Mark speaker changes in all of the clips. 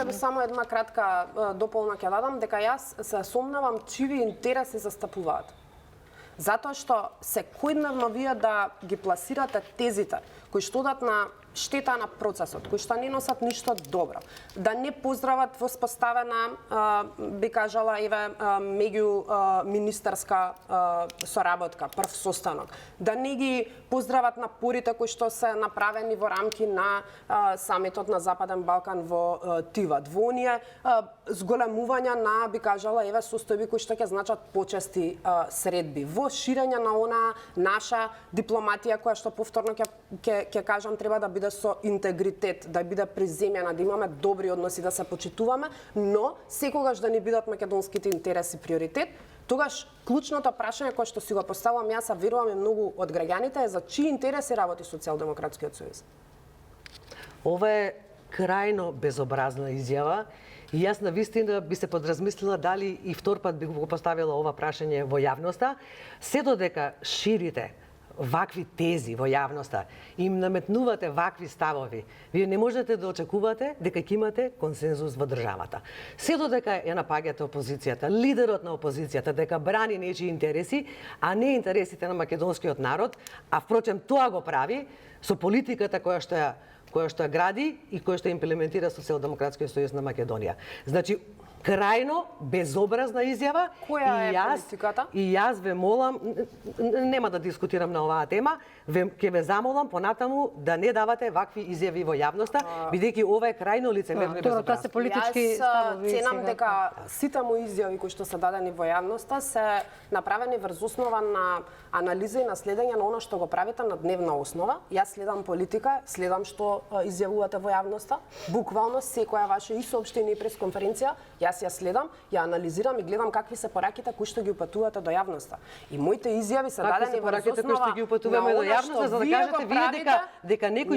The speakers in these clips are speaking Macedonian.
Speaker 1: може би само една кратка дополна ќе дадам, дека јас се сомневам чиви интереси застапуваат. Затоа што секојдневно вие да ги пласирате тезите кои што одат на штета на процесот, кои што не носат ништо добро, да не поздрават воспоставена, би кажала, меѓу министерска соработка, прв состанок, да не ги поздрават напорите кои што се направени во рамки на самитот на Западен Балкан во Тиват, во оние зголемувања на, би кажала, состојби кои што ќе значат почести средби, во ширење на она наша дипломатија која што повторно ќе кажам треба да биде со интегритет, да биде приземјена, да имаме добри односи, да се почитуваме, но секогаш да не бидат македонските интереси приоритет. Тогаш клучното прашање кое што си го поставувам јас, а верувам и многу од граѓаните, е за чии интереси работи Социјалдемократскиот сојуз.
Speaker 2: Ова е крајно безобразна изјава и јас навистина би се подразмислила дали и втор пат би го поставила ова прашање во јавноста, се додека ширите вакви тези во јавноста, им наметнувате вакви ставови, вие не можете да очекувате дека ќе имате консензус во државата. Се додека ја напаѓате опозицијата, лидерот на опозицијата, дека брани нечии интереси, а не интересите на македонскиот народ, а впрочем тоа го прави со политиката која што ја гради и која што имплементира Социјалдемократскиот сојуз на Македонија. Значи, крајно безобразна изјава.
Speaker 1: Која е политиката?
Speaker 2: И јас ве молам, нема да дискутирам на оваа тема, ќе ве замолам понатаму да не давате вакви изјави во јавноста, бидејќи ова е крајно лицемерно и безобразно.
Speaker 3: Тоа се политички ставови.
Speaker 1: Јас ценам дека сите мои изјави кои што се дадени во јавноста се направени врз основа на анализа и на следење на она што го правите на дневна основа. Јас следам политика, следам што изјавувате во јавноста, буквално секоја ваше и соопштение и пресконференција, јас ја следам, ја анализирам и гледам какви се пораките кои што ги упатувате до јавноста. И моите изјави се дадени врз основа
Speaker 2: кои што ги упатуваме до јавноста, за да кажете вие дека некои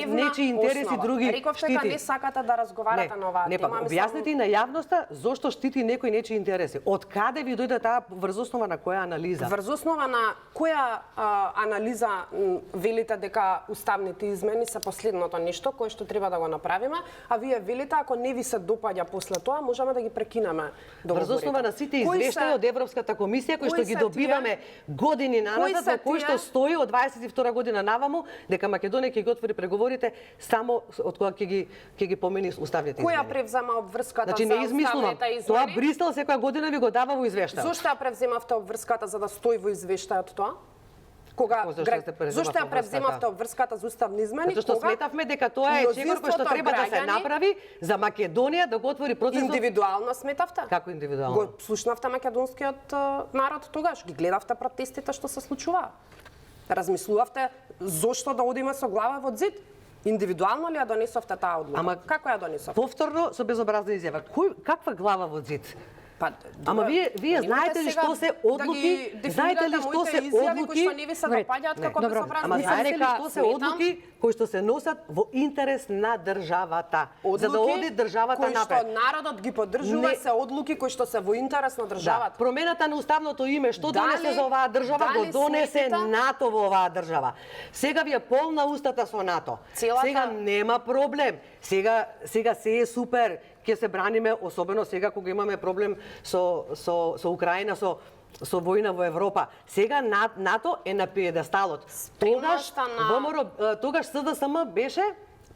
Speaker 2: нечии интереси други штити.
Speaker 1: Рековте дека не сакате да разговарате на оваа тема.
Speaker 2: Објаснете на јавноста зошто штити некои нечии интереси. Од каде ви дојде таа врз основа на која анализа?
Speaker 1: Врз основа на која анализа велите дека уставните измени се последното нешто кое што треба да го направиме, а вие велите ако не ви се допаѓа после тоа, можеме да ги прекинеме договорите.
Speaker 2: Врз основа на сите извештаи од Европската комисија кои што ги добиваме години назад, во кои што стои од 22 година наваму дека Македонија ќе ги отвори преговорите само од кога ќе ги помени уставните измени.
Speaker 1: Која превзема обврската
Speaker 2: за уставните измени? Тоа Брисел секоја година ви го дава во извештајот.
Speaker 1: Зошто ја превземавте обврската за да стои во извештајот тоа? Зошто ја превземавте обврската за уставни измени?
Speaker 2: Затоа што сметавме дека тоа е чекор кој што треба да се направи за Македонија да го отвори процесот.
Speaker 1: Индивидуално сметавте?
Speaker 2: Како индивидуално?
Speaker 1: Го слушнавте македонскиот народ тогаш, ги гледавте протестите што се случуваа. Размислувавте зошто да одиме со глава во зид? Индивидуално ли ја донесовте таа одлука?
Speaker 2: Ама
Speaker 1: како ја донесовте?
Speaker 2: Повторно со безобразна изјава. Каква глава во зид? Ама вие знаете ли што се одлуки? Знаете ли што се одлуки
Speaker 1: кои што не ви се допаѓаат како безобразни?
Speaker 2: Ама знаете ли што се одлуки кои што се носат во интерес на државата? За да оди државата напред.
Speaker 1: Кои што народот ги поддржува се одлуки кои што се во интерес на државата.
Speaker 2: Промената на уставното име што донесе за оваа држава го донесе НАТО во оваа држава. Сега ви е полна устата со НАТО. Сега нема проблем. Сега се е супер. Ќе се браниме, особено сега кога имаме проблем со Украина, со војна во Европа. Сега НАТО е на пиедесталот. Тогаш СДСМ беше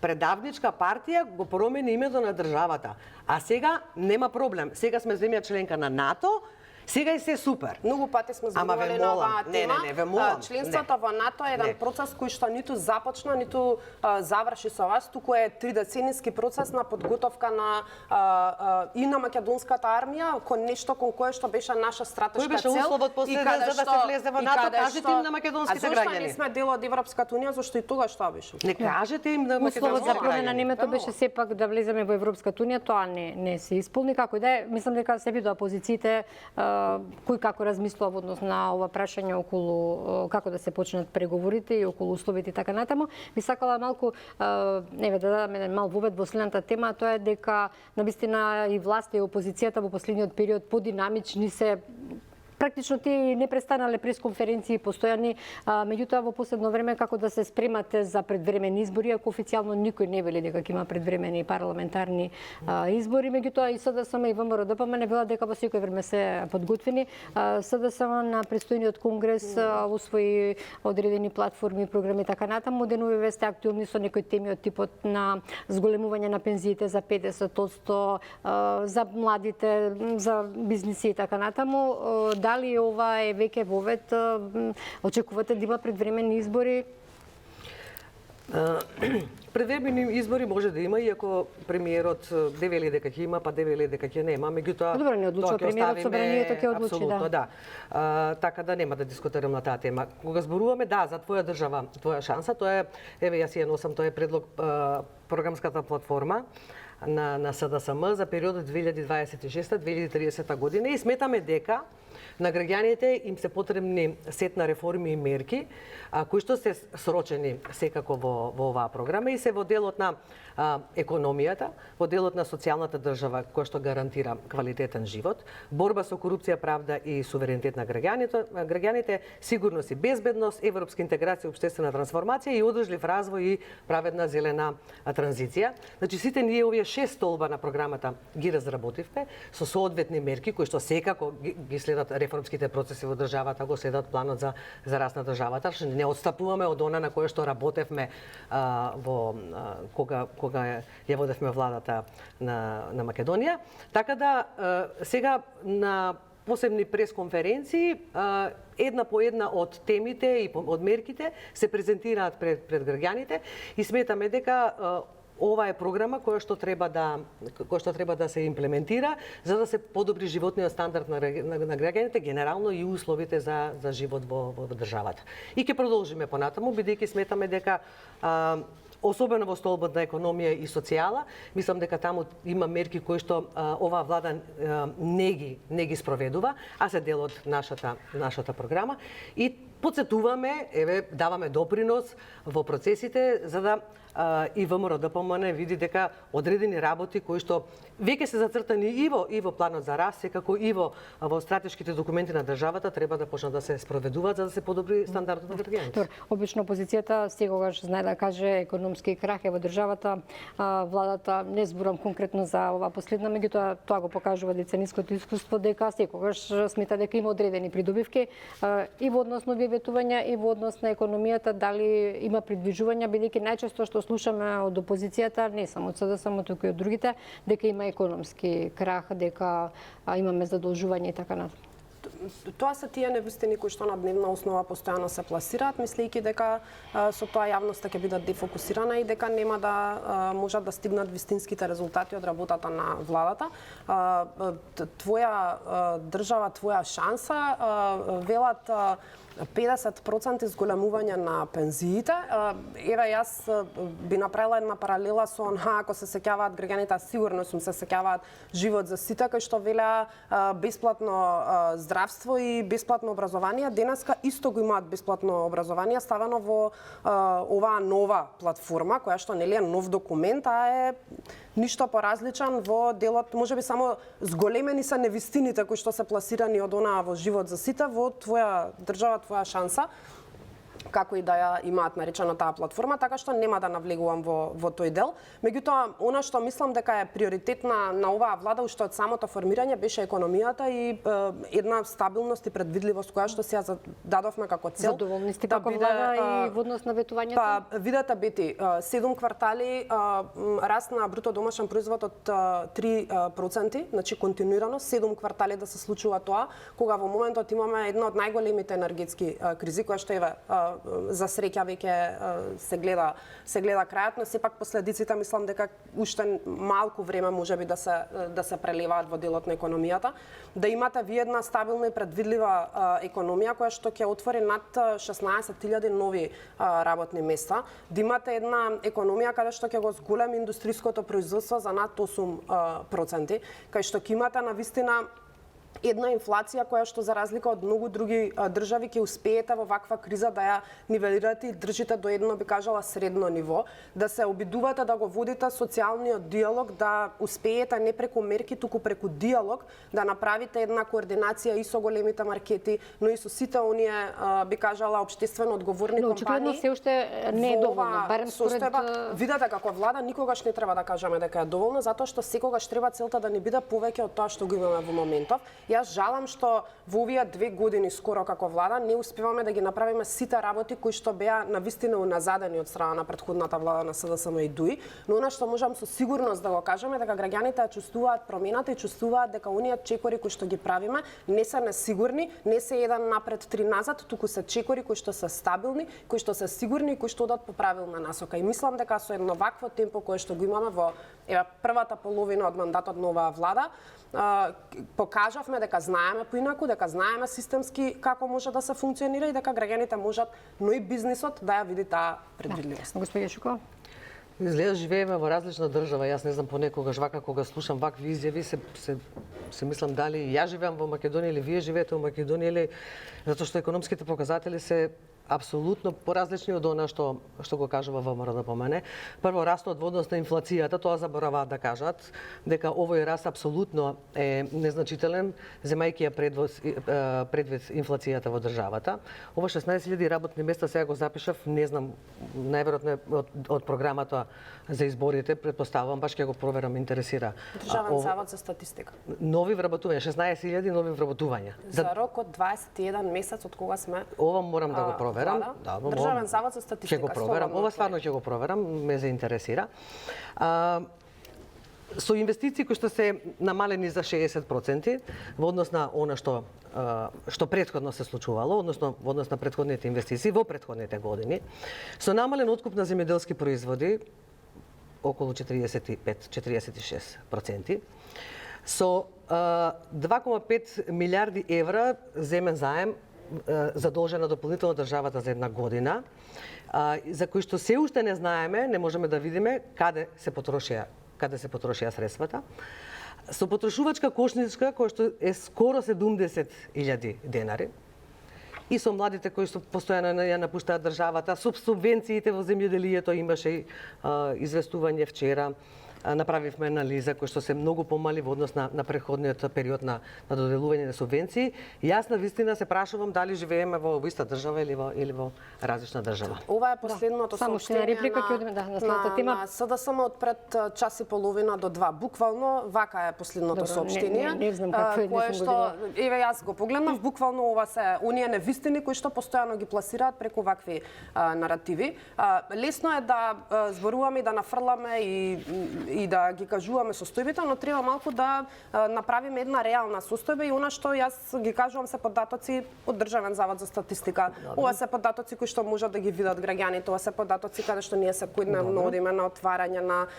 Speaker 2: предавничка партија, го промени името на државата. А сега нема проблем. Сега сме земја членка на НАТО. Сега и се супер.
Speaker 1: Многу пати сме зборувале на оваа тема.
Speaker 2: ве молам.
Speaker 1: Членството во НАТО е еден процес кој што ниту започна, ниту заврши со вас, туку е 3-децениски процес на подготовка на и на македонската армија кон нешто кон кое што беше наша стратешка цел.
Speaker 2: Кој беше условот после за да се влезе во НАТО? Кажете им на македонските граѓани.
Speaker 1: Зошто не сме дел од Европската унија, зашто и тогаш тоа беше?
Speaker 2: Не кажете им на македонските граѓани.
Speaker 3: Условот за промена на името беше сепак да влеземе во Европската унија, тоа не се исполни, како и да е. Мислам дека се видоа позициите кој како размислува во однос на ова прашање околу како да се почнат преговорите и околу условите и така натаму. Би сакала малку да дадам еден мал вовед во следната тема, тоа е дека навистина и власта и опозицијата во последниот период подинамични се практично тие не престанале пресконференции постојани, меѓутоа во последно време како да се спремате за предвремени избори, ако официјално никој не вели дека ќе има предвремени парламентарни избори, меѓутоа и СДСМ и ВМРО ДПМН велат дека во секој време се подготвени. СДСМ на престојниот конгрес усвои одредени платформи, програми и така натаму. Деновиве сте актуелни со некои теми од типот на зголемување на пензиите за 50%, за младите, за бизниси и така натаму. Дали ова е веќе вовед? Очекувате да има предвремени избори?
Speaker 2: Предвремени избори може да има, иако премиерот не вели дека ќе има, па не вели дека ќе нема, меѓутоа
Speaker 3: добро, не одлучува премиерот, собранието ќе одлучи,
Speaker 2: апсолутно, да. Така да нема да дискутирам на таа тема. Кога зборуваме за твоја држава, твоја шанса, тоа е, еве јас ја носам, тоа е предлог програмската платформа на СДСМ за периодот 2026-2030 година и сметаме дека на граѓаните им се потребни сет на реформи и мерки кои што се срочени секако во оваа програма и се во делот на економијата, во делот на социјалната држава која што гарантира квалитетен живот, борба со корупција, правда и суверенитет на граѓаните, сигурност и безбедност, европска интеграција, општествена трансформација и одржлив развој и праведна зелена транзиција. Значи сите ние овие 6 столба на програмата ги разработивме со соодветни мерки кои што секако ги следат реформските процеси во државата, го следат планот за раст на државата, што не отстапуваме од она на кое што работевме кога ја водевме владата на Македонија. Така да сега на посебни пресконференции една по една од темите и од мерките се презентираат пред граѓаните и сметаме дека ова е програма која што треба да се имплементира за да се подобри животниот стандард на граѓаните, генерално и условите за живот во државата. И ќе продолжиме понатаму, бидејќи сметаме дека особено во столбот на економија и социјала, мислам дека таму има мерки кои што оваа влада не ги спроведува, а се дел од нашата програма и потсетуваме, даваме допринос во процесите за да и ВМРО ДПМН види дека одредени работи кои што веќе се зацртани и во планот за раст, секако и во стратешките документи на државата треба да почнат да се спроведуваат за да се подобри стандардот на граѓаните.
Speaker 3: Обично опозицијата секогаш знае да каже економски крах е во државата, владата не зборам конкретно за ова последна, меѓутоа тоа го покажува децениското искуство дека секогаш смета дека има одредени придобивки и во однос на овие ветувања и во однос на економијата, дали има придвижувања, бидејќи најчесто што слушаме од опозицијата, не само од СДСМ, туку и од другите, дека има економски крах, дека имаме задолжување и така натаму.
Speaker 1: Тоа се тие невистини кои што на дневна основа постојано се пласираат, мислејќи дека со тоа јавноста ќе бидат дефокусирана и дека нема да можат да стигнат вистинските резултати од работата на владата. Твоја држава, твоја шанса, велат 50% зголемување на пензиите. Еве јас би направила една паралела со онаа, ако се сеќаваат граѓаните, сигурно сум се сеќаваат живот за сите, кој што велеа бесплатно здравство и бесплатно образование. Денеска исто го имаат бесплатно образование ставено во оваа нова платформа, која што нели е нов документ, а е ништо поразличен во делот, можеби само зголемени се невистините кои што се пласирани од онаа во живот за сите во твоја држава, твоја шанса, како и да ја имаат наречена таа платформа, така што нема да навлегувам во тој дел. Меѓутоа, она што мислам дека е приоритет на оваа влада уште од самото формирање беше економијата и една стабилност и предвидливост која што си ја дадовме како цел.
Speaker 3: Задоволни сте како влада и во однос на ветувањето?
Speaker 1: Па, видете, Бети, 7 квартали раст на бруто домашен производ од 3%, значи континуирано 7 квартали да се случува тоа, кога во моментот имаме една од најголемите енергетски кризи, која што за среќа веќе се гледа крајот, но сепак последиците мислам дека уште малку време можеби да се прелеваат во делот на економијата, да имате вие една стабилна и предвидлива економија која што ќе отвори над 16.000 нови работни места, да имате една економија каде што ќе го зголеми индустријското производство за над 8%, кај што ќе имате навистина една инфлација која што за разлика од многу други држави ќе успеете во ваква криза да ја нивелирате и држите до едно, би кажала, средно ниво, да се обидувате да го водите социјалниот диалог, да успеете не преку мерки, туку преку диалог, да направите една координација и со големите маркети, но и со сите оние, би кажала, општествено одговорни
Speaker 3: Но
Speaker 1: компании.
Speaker 3: очигледно се уште не е доволно, барем според
Speaker 1: Видете како влада никогаш не треба да кажеме дека е доволно, затоа што секогаш треба целта да не биде повеќе од тоа што го имаме во моментов. Јас жалам што во овие 2 години скоро како влада не успеваме да ги направиме сите работи кои што беа навистина уназадени од страна на претходната влада на СДСМ и ДУИ, но она што можам со сигурност да го кажеме дека граѓаните ја чувствуваат промената и чувствуваат дека оние чекори кои што ги правиме не се несигурни, не се еден напред, 3 назад, туку се чекори кои што се стабилни, кои што се сигурни и кои што одат по правилна насока. И мислам дека со едно вакво темпо кое што го имаме во првата половина од мандатот на оваа влада, покажавме дека знаеме поинаку, дека знаеме системски како може да се функционира и дека граѓаните можат, но и бизнисот да ја види таа предвидливост.
Speaker 3: Господје Шуко.
Speaker 2: Изгледа живееме во различна држава. Јас не знам понекогаш вака кога слушам вакви изјави се мислам дали ја живеам во Македонија или вие живеете во Македонија или затоа што економските показатели се апсолутно поразлични од она што го кажува ВМРО да помене. Прво, растот во однос на инфлацијата, тоа забораваат да кажат, дека овој раст апсолутно е незначителен, земајќи ја предвид инфлацијата во државата. Ова 16.000 работни места, сега го запишав, не знам, најверојатно од програмата за изборите, претпоставувам, баш ќе го проверам, интересира.
Speaker 1: Државен завод за статистика.
Speaker 2: Нови вработувања, 16.000 нови вработувања.
Speaker 1: За рок од 21 месец од кога сме
Speaker 2: ова морам да го проверам.
Speaker 1: Да, Државен завод за статистика.
Speaker 2: Ќе го проверам. Ова стварно ќе го проверам, ме заинтересира. Со инвестиции кои што се намалени за 60% во однос на она што претходно се случувало, односно во однос на претходните инвестиции во претходните години, со намален откуп на земјоделски производи околу 45-46%, со 2,5 милиарди евра земен заем задолжена дополнително државата за една година, за кои што се уште не знаеме, не можеме да видиме каде се потрошија средствата. Со потрошувачка кошничка која што е скоро 70.000 денари, и со младите кои што постојано ја напуштаат државата, со субвенциите во земјоделието имаше и известување вчера. Направивме анализа кои што се многу помали во однос на преходниот период на доделување на субвенции. Јас на вистина се прашувам дали живееме во иста држава или во различна држава.
Speaker 1: Ова е последното
Speaker 3: соопштение реплика ќе одиме на следната тема.
Speaker 1: На СДСМ од пред час и половина до 2. Буквално вака е последното соопштение.
Speaker 3: Не знам како е,
Speaker 1: кое што еве јас го погледнав, буквално ова се оние невистини кои што постојано ги пласираат преку вакви наративи. Лесно е да зборуваме и да нафрламе и да ги кажуваме состојбите, но треба малку да направиме една реална состојба и она што јас ги кажувам се податоци од Државен завод за статистика. Ова се податоци кои што можат да ги видат граѓаните, ова се податоци каде што ние секојдневно одиме на отварање, на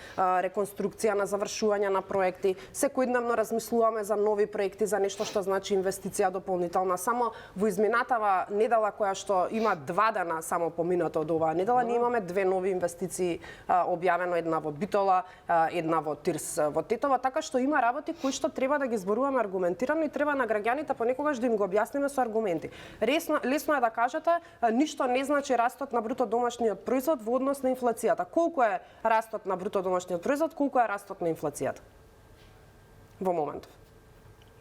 Speaker 1: реконструкција, на завршување на проекти. Секојдневно размислуваме за нови проекти, за нешто што значи инвестиција дополнителна. Само во изминатава недела која што има 2 дена само поминато од оваа недела, ние имаме 2 нови инвестиции објавено, една во Битола, една во Тирс во Тетово, така што има работи кои што треба да ги зборуваме аргументирано и треба на граѓаните понекогаш да им го објасниме со аргументи. Лесно е да кажете, ништо не значи растот на бруто домашниот производ во однос на инфлацијата. Колку е растот на бруто домашниот производ, колку е растот на инфлацијата во моментов?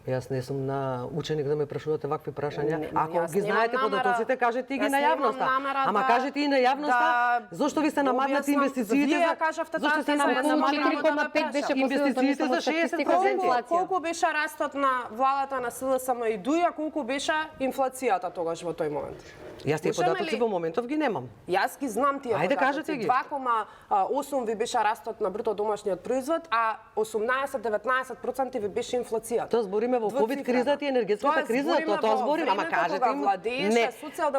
Speaker 2: Јас не сум на ученик да ме прашувате вакви прашања. Ако
Speaker 1: јас
Speaker 2: ги знаете податоците, кажете ги на јавноста. Ама кажете и на јавноста зошто ви се намаднати инвестициите за
Speaker 1: зошто
Speaker 3: се намаднати 4,5 беше
Speaker 2: инвестициите за 60%.
Speaker 1: Колку беше растот на владата на СДСМ и ДУИ, а колку беше инфлацијата тогаш во тој момент?
Speaker 2: Јас тие податоци во моментов ги немам.
Speaker 1: Јас ги знам тие податоци.
Speaker 2: Ајде кажете ги.
Speaker 1: 2,8 ви беше растот на бруто домашниот производ, а 18-19% ви беше инфлацијата.
Speaker 2: Тоа збориме во ковид кризата и енергетската криза, тоа збориме, ама кажете им, не,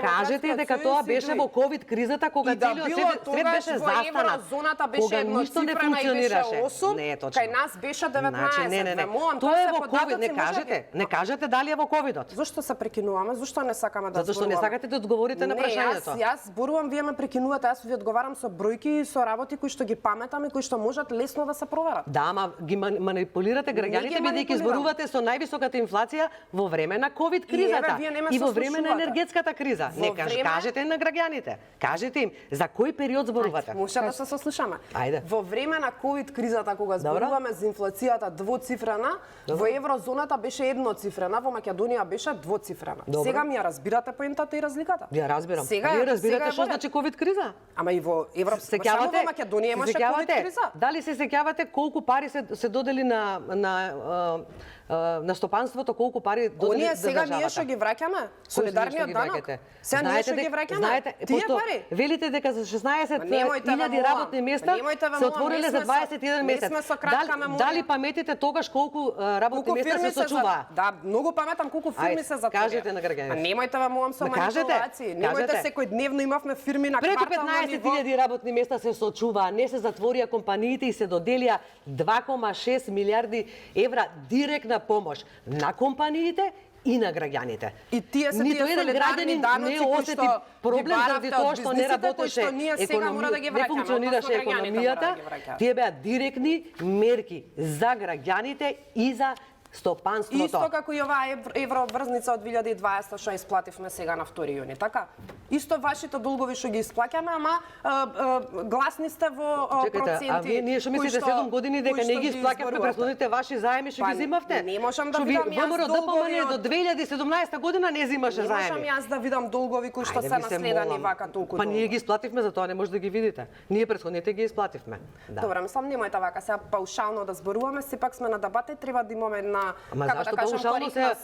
Speaker 2: кажете дека тоа беше во ковид кризата кога целиот свет беше застанат, кога ништо не функционираше. Не е точно.
Speaker 1: Кај нас беше 19.
Speaker 2: Значи, не. Тоа е во ковид, не кажете дали е во ковидот.
Speaker 1: Зошто се прекинуваме? Зошто не сакаме да
Speaker 2: Затоа што не сакате да одговорите на прашањето.
Speaker 1: Јас зборувам, вие ме прекинувате, јас ви одговарам со бројки и со работи кои што ги паметам и кои што можат лесно да се проверат.
Speaker 2: Да, ама ги манипулирате граѓаните бидејќи зборувате со највисоката инфлација во време на ковид кризата и во време на енергетската криза. Кажете на граѓаните. Кажете им за кој период зборувате.
Speaker 1: Може да се сослушаме.
Speaker 2: Ајде.
Speaker 1: Во време на ковид кризата кога зборуваме за инфлацијата двоцифрена, во еврозоната беше едноцифрена, во Македонија беше двоцифрена. Сега ми ја разбирате поентата и разликата?
Speaker 2: Ја разбирам. Вие разбирате што значи ковид криза?
Speaker 1: Ама и во Европска, само во Македонија имаше ковид криза.
Speaker 2: Дали се сеќавате колку пари се додели на стопанството, колку пари додели за државата?
Speaker 1: Оние сега ние што ги враќаме? Солидарниот данок? Сега ние што ги враќаме? Тие пари?
Speaker 2: Велите дека за 16.000 работни места се отвориле за 21 месец. Дали паметите тогаш колку работни места се сочуваа?
Speaker 1: Да, многу паметам колку фирми се затворија.
Speaker 2: Кажете на граѓаните.
Speaker 1: Немојте ве молам со манипулации. Немојте секојдневно имавме фирми на квартално ниво.
Speaker 2: Преку 15.000 работни места се сочуваа, не се затворија компаниите и се доделија 2,6 милиарди евра директна помош на компаниите и на граѓаните.
Speaker 1: И тие се тие солидарни даноци кои што
Speaker 2: проблем заради тоа што не работеше
Speaker 1: економија,
Speaker 2: не функционираше економијата. Тие беа директни мерки за граѓаните и за стопанството.
Speaker 1: Исто како и оваа евроврзница од 2020 што исплативме сега на 2 јуни, така? Исто вашите долгови што ги исплаќаме, ама гласни сте во проценти.
Speaker 2: А ние што мислите 7 години дека не ги исплаќавме претходните ваши заеми што ги зимавте?
Speaker 1: Не можам да видам јас долгови
Speaker 2: до 2017 година не зимаше заеми.
Speaker 1: Не можам јас да видам долгови кои што се наследени вака толку.
Speaker 2: Па ние ги исплативме, затоа не може да ги видите. Ние претходните ги исплативме.
Speaker 1: Добро, мислам немојте вака сега паушално да зборуваме, сепак сме на дебата и треба да имаме една
Speaker 2: зашто паушално се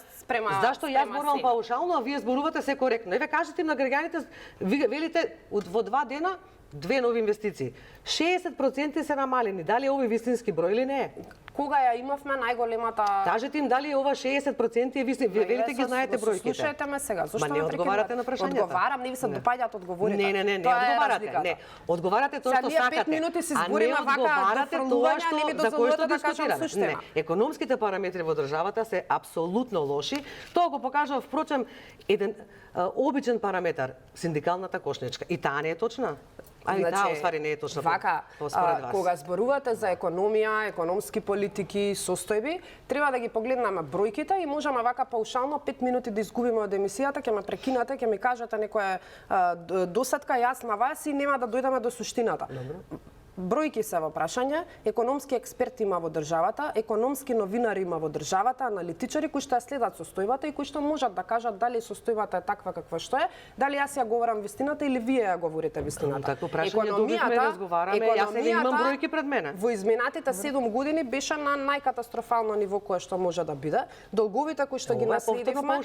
Speaker 2: зашто јас зборувам паушално, а вие зборувате се коректно. Еве кажете им на граѓаните, велите во 2 дена 2 нови инвестиции. 60% се намалени. Дали е овој вистински број или не е?
Speaker 1: Кога ја имавме најголемата...
Speaker 2: Кажете им дали ова 60% е вистински. Вие велите ги знаете бројките.
Speaker 1: Слушајте ме сега. Зошто
Speaker 2: ме одговарате на прашањата?
Speaker 1: Одговарам, не ви се допаѓаат одговорите.
Speaker 2: Не одговарате. Не. Одговарате тоа што сакате.
Speaker 1: 5 минути се збориме вака дофрлување, не ми дозволувате да кажам суштина.
Speaker 2: Не, економските параметри во државата се апсолутно лоши. Тоа го покажува впрочем еден обичен параметар, синдикалната кошничка. И таа не е точна. Али таа оствари не е точна.
Speaker 1: Вака, кога зборувате за економија, економски политики, состојби, треба да ги погледнеме бројките и можеме вака паушално 5 минути да изгубиме од емисијата, ќе ме прекинате, ќе ми кажете некоја досадка, јас на вас и нема да дојдеме до суштината. Бројки се во прашање, економски експерти има во државата, економски новинари има во државата, аналитичари кои што ја следат состојбата и кои што можат да кажат дали состојбата е таква каква што е, дали јас ја говорам вистината или вие ја говорите вистината.
Speaker 2: Тако прашање добивме, разговараме, јас не имам бројки пред мене.
Speaker 1: Во изминатите 7 години беше на најкатастрофално ниво кое што може да биде. Долговите кои што ги наследивме,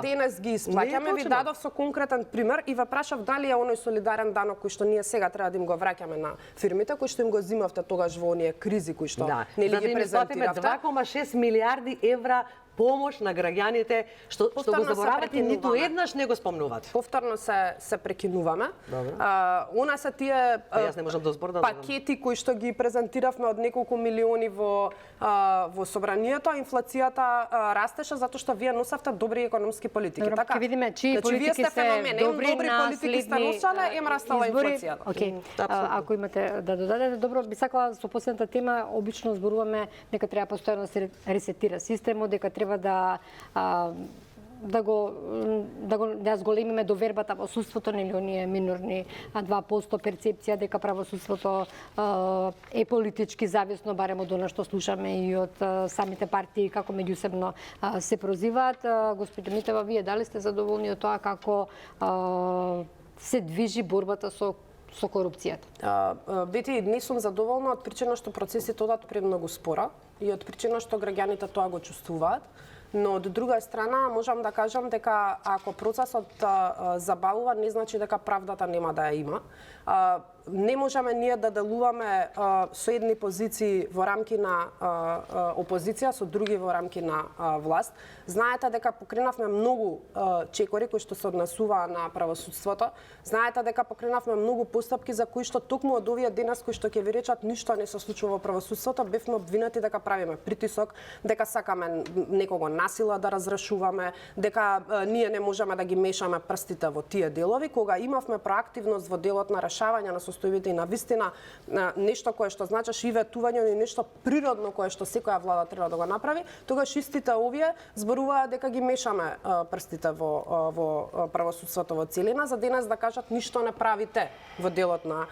Speaker 1: денес ги исплаќаме, ви дадов со конкретен пример и ве прашав дали е оној солидарен данок кој што ние сега треба да им го враќаме на фирмите кои што им го зимавте тогаш во оние кризи кои што нели ги презентиравте.
Speaker 2: 2,6 милиарди евра помош на граѓаните што го заборавате, ниту еднаш не го спомнувате.
Speaker 1: Повторно се прекинуваме. Она се тие
Speaker 2: јас не можам да зборам
Speaker 1: пакети кои што ги презентиравме од неколку милиони во собранието, инфлацијата растеше затоа што вие носевте добри економски политики.
Speaker 3: Така, ќе видиме чии политики се добри
Speaker 1: политики сте носале, им растала инфлацијата.
Speaker 3: Океј. Ако имате да додадете, добро, би сакала со последната тема, обично зборуваме дека треба постојано се ресетира системот, дека треба да зголемиме довербата во судството, нели оние минорни 2% перцепција дека правосудството е политички зависно, барем од она што слушаме и од самите партии како меѓусебно се прозиваат. Господи Митева, вие дали сте задоволни од тоа како се движи борбата со корупцијата?
Speaker 1: Бети, не сум задоволна од причина што процесите одат премногу спора и од причина што граѓаните тоа го чувствуваат. Но од друга страна можам да кажам дека ако процесот забавува, не значи дека правдата нема да ја има. не можеме ние да делуваме со едни позиции во рамки на опозиција, со други во рамки на власт. Знаете дека покренавме многу чекори кои што се однесуваа на правосудството. Знаете дека покренавме многу постапки за кои што токму од овие денес кои што ќе ви речат ништо не се случува во правосудството, бевме обвинети дека правиме притисок, дека сакаме некого насила да разрешуваме, дека ние не можеме да ги мешаме прстите во тие делови, кога имавме проактивност во делот на решавање на состојбите и на вистина нешто кое што значеше и ветување и нешто природно кое што секоја влада треба да го направи, тогаш истите овие зборуваат дека ги мешаме прстите во правосудството во целина, за денес да кажат ништо не правите во делот на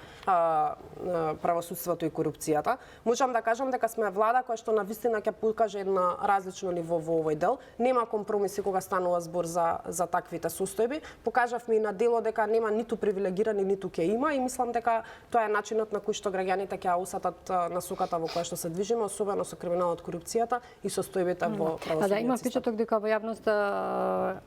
Speaker 1: правосудството и корупцијата. Можам да кажам дека сме влада која што навистина ќе покаже едно различно ниво во овој дел. Нема компромиси кога станува збор за таквите состојби. Покажавме и на дело дека нема ниту привилегирани, ниту ќе има и мислам дека тоа е начинот на кој што граѓаните ќе осетат насоката во која што се движиме, особено со криминалот, корупцијата и состојбите во правосудниот
Speaker 3: Да, има
Speaker 1: систем.
Speaker 3: впечаток дека во јавноста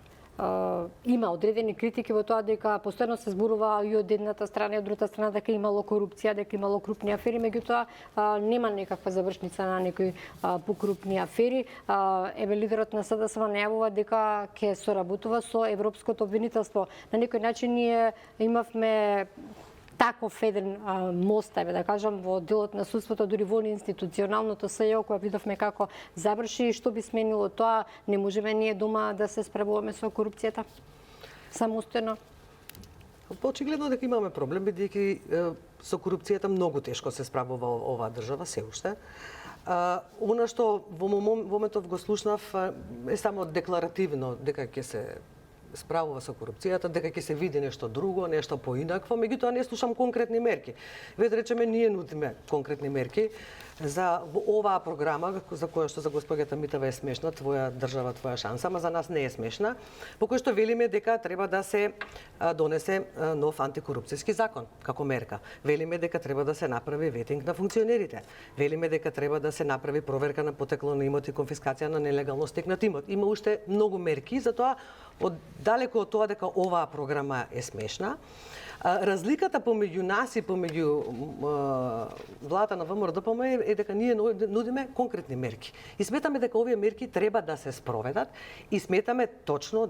Speaker 3: има одредени критики во тоа дека постојано се зборува и од едната страна и од другата страна дека имало корупција, дека имало крупни афери, меѓутоа нема некаква завршница на некои покрупни афери. Еве лидерот на СДСМ најавува дека ќе соработува со Европското обвинителство. На некој начин ние имавме таков еден мост, да кажам, во делот на судството, дури во институционалното СЈО, која видовме како заврши, што би сменило тоа, не можеме ние дома да се справуваме со корупцијата самостојно?
Speaker 2: Очигледно дека имаме проблем, бидејќи со корупцијата многу тешко се справува оваа држава се уште. Она што во моментов го слушнав е само декларативно дека ќе се справува со корупцијата, дека ќе се види нешто друго, нешто поинакво, меѓутоа не слушам конкретни мерки. Ве да речеме, ние нудиме конкретни мерки за оваа програма, за која што за госпоѓата Митева е смешна, твоја држава, твоја шанса, ама за нас не е смешна, по кој што велиме дека треба да се донесе нов антикорупцијски закон, како мерка. Велиме дека треба да се направи ветинг на функционерите. Велиме дека треба да се направи проверка на потекло на имот и конфискација на нелегално стекнат имот. Има уште многу мерки, затоа далеку од тоа дека оваа програма е смешна, разликата помеѓу нас и помеѓу владата на ВМРО-ДПМ е дека ние нудиме конкретни мерки. И сметаме дека овие мерки треба да се спроведат и сметаме точно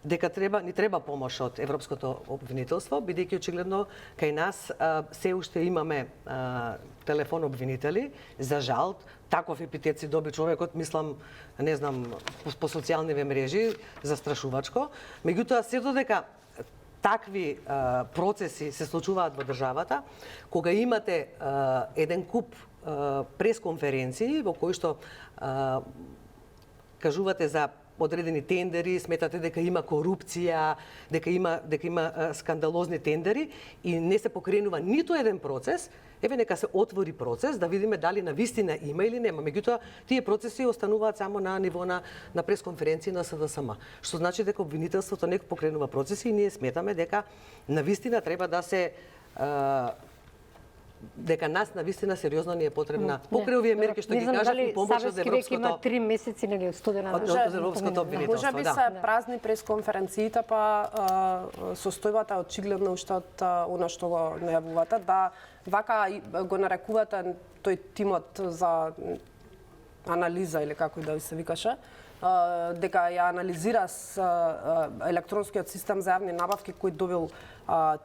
Speaker 2: дека ни треба помош од Европското обвинителство, бидејќи очигледно кај нас се уште имаме телефон обвинители, за жал, таков епитет си доби човекот, мислам, не знам, по социјалниве мрежи, застрашувачко. Меѓутоа, се додека такви процеси се случуваат во државата, кога имате еден куп пресконференции во кои што кажувате за одредени тендери, сметате дека има корупција, дека има скандалозни тендери и не се покренува ниту еден процес, еве нека се отвори процес да видиме дали на вистина има или нема. Меѓутоа, тие процеси остануваат само на ниво на пресконференции на СДСМ. Што значи дека обвинителството не покренува процеси и ние сметаме дека на вистина треба да се дека нас на вистина сериозно ни е потребна покрај овие мерки што ги кажав и помош од Европското.
Speaker 3: Има 3 месеци нели студена.
Speaker 2: Од Европското обвинителство,
Speaker 1: Може би се празни пресконференциите, па состојбата очигледно уште од она што го најавувате, да вака го нарекувате тој тимот за анализа или како и да се викаше, дека ја анализира електронскиот систем за јавни набавки кој добил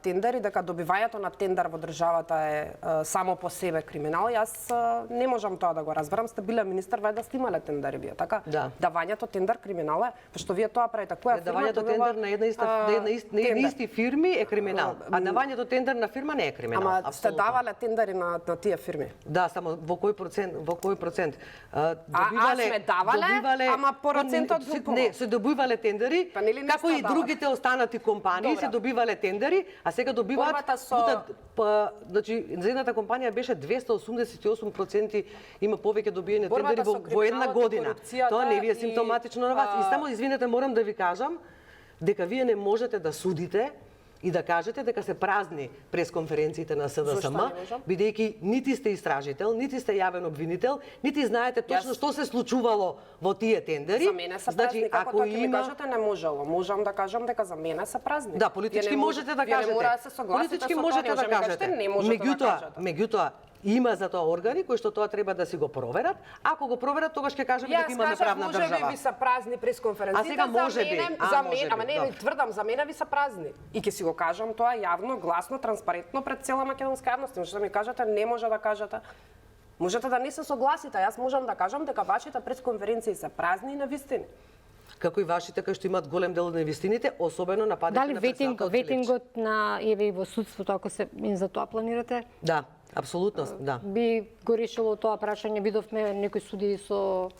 Speaker 1: тендер и дека добивањето на тендер во државата е само по себе криминал. Јас не можам тоа да го разберам. Сте биле министар, вајде сте имале тендери вие, така?
Speaker 2: Да.
Speaker 1: Давањето тендер криминал е, пошто вие тоа правите. Која фирма
Speaker 2: давањето тендер на една исти фирми е криминал, а давањето тендер на фирма не е криминал.
Speaker 1: Ама сте давале тендери на тие фирми?
Speaker 2: Да, само во кој процент?
Speaker 1: Добивале, сме давале, ама процентот
Speaker 2: не, се добивале тендери, како и другите останати компании се добивале тендери, а сега добиваат значи за едната компанија беше 288% има повеќе добиени тендери во една година. Тоа не ви е симптоматично на вас. И само извинете, морам да ви кажам дека вие не можете да судите и да кажете дека се празни пресконференциите на СДСМ,
Speaker 1: Зошто не можам?
Speaker 2: бидејќи нити сте истражител, нити сте јавен обвинител, нити знаете точно што се случувало во тие тендери.
Speaker 1: За мене се празни, како тоа ќе ми кажете не можело. Можам да кажам дека за мене се празни.
Speaker 2: Да, политички можете да кажете.
Speaker 1: Вие не мора да се согласите
Speaker 2: Политички
Speaker 1: со тоа,
Speaker 2: можете
Speaker 1: не
Speaker 2: да
Speaker 1: може ми
Speaker 2: кажете.
Speaker 1: не можете да кажете.
Speaker 2: Меѓутоа, има за тоа органи кои што тоа треба да си го проверат. Ако го проверат, тогаш ќе кажеме дека имаме правна
Speaker 1: може би
Speaker 2: држава.
Speaker 1: ви се празни пресконференциите.
Speaker 2: А сега може би,
Speaker 1: за
Speaker 2: може
Speaker 1: мене,
Speaker 2: би,
Speaker 1: ама не,
Speaker 2: добро.
Speaker 1: тврдам, за мене ви се празни. И ќе си го кажам тоа јавно, гласно, транспарентно пред цела македонска јавност. Може да ми кажете, не може да кажете. Можете да не се согласите, јас можам да кажам дека вашите пресконференции се празни и невистини.
Speaker 2: Како и вашите кои што имаат голем дел од невистините, особено нападите
Speaker 3: Дали
Speaker 2: на председател Филипче.
Speaker 3: ветингот на еве во судството, ако се им за тоа планирате,
Speaker 2: Да, апсолутно, да.
Speaker 3: би го решило тоа прашање? Видовме некои суди со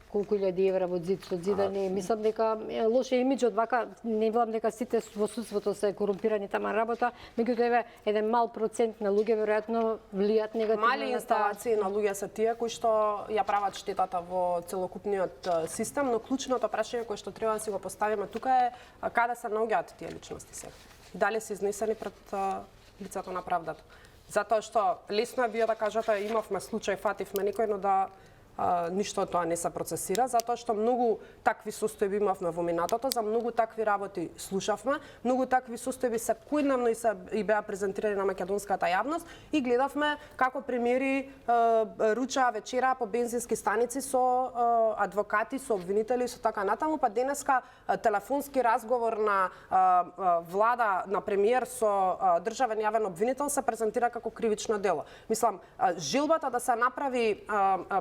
Speaker 3: колку илјади евра во зидани. Мислам дека лош е имиџот вака, не велам дека сите во судството се корумпирани тама работа, меѓутоа еве еден мал процент на луѓе веројатно влијат негативно
Speaker 1: Мали
Speaker 3: на таа.
Speaker 1: инсталации на луѓе се тие кои што ја прават штетата во целокупниот систем, но клучното прашање кое што треба да си го поставиме тука е каде се наоѓаат тие личности сега. И дали се изнесени пред лицето на правдата. Затоа што лесно е вие да кажете имавме случај, фативме некој, но да ништо од тоа не се процесира, затоа што многу такви состојби имавме во минатото, за многу такви работи слушавме, многу такви состојби секојдневно и беа презентирани на македонската јавност и гледавме како премиери ручаа вечера по бензински станици со адвокати, со обвинители и со така натаму, па денеска телефонски разговор на влада, на премиер со државен јавен обвинител се презентира како кривично дело. Мислам, жилбата да се направи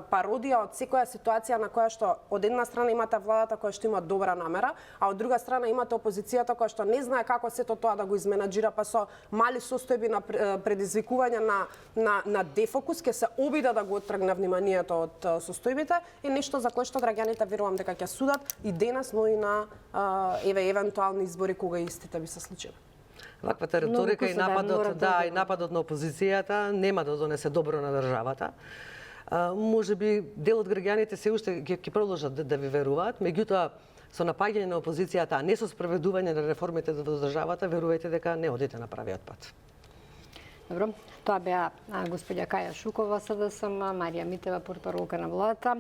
Speaker 1: пародија од секоја ситуација на која што од една страна имате владата која што има добра намера, а од друга страна имате опозицијата која што не знае како сето тоа да го изменаџира, па со мали состојби на предизвикување на дефокус ќе се обида да го оттргне вниманието од состојбите и нешто за кое што граѓаните верувам дека ќе судат и денес, но и на евентуални избори кога истите би се случиле.
Speaker 2: Ваквата реторика и нападот на опозицијата нема да донесе добро на државата. Може би дел од граѓаните се уште ќе продолжат да ви веруваат, меѓутоа со напаѓање на опозицијата, а не со спроведување на реформите во државата, верувајте дека не одите на правиот пат.
Speaker 3: Добро, тоа беа господја Каја Шукова, СДСМ, Марија Митева, портпаролка на владата.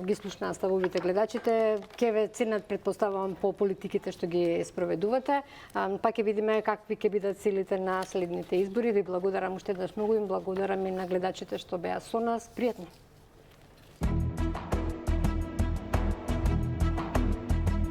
Speaker 3: Ги слушнаа ставовите гледачите. Ке ве ценат, предпоставувам, по политиките што ги спроведувате. Па ќе видиме какви ќе бидат целите на следните избори. Ви благодарам уште еднаш многу, им благодарам и на гледачите што беа со нас. Пријатно.